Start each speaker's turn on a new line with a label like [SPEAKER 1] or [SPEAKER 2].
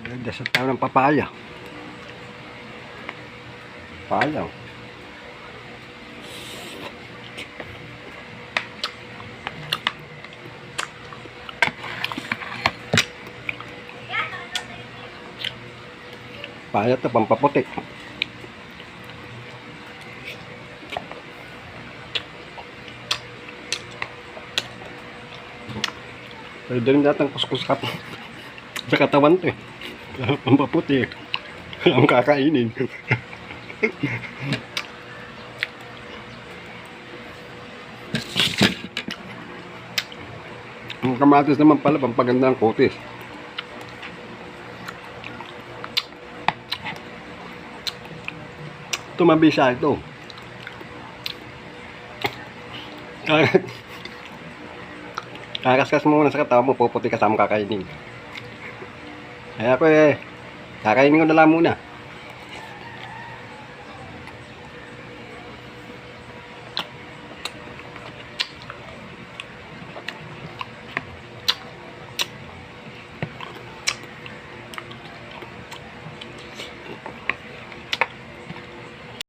[SPEAKER 1] Dasal tayo ng papaya. Papaya. Papaya ito, pampaputik. Pwede rin natang kuskus ka sa katawan ito eh. Pampaputik. Ang kakainin. Ang kamatis naman pala, pampaganda ng kutis. Ito mabisa ito. Kakaskas mo muna sa katawan mo, puputi kasama kakainin. Kaya ako kakainin ko na lang muna.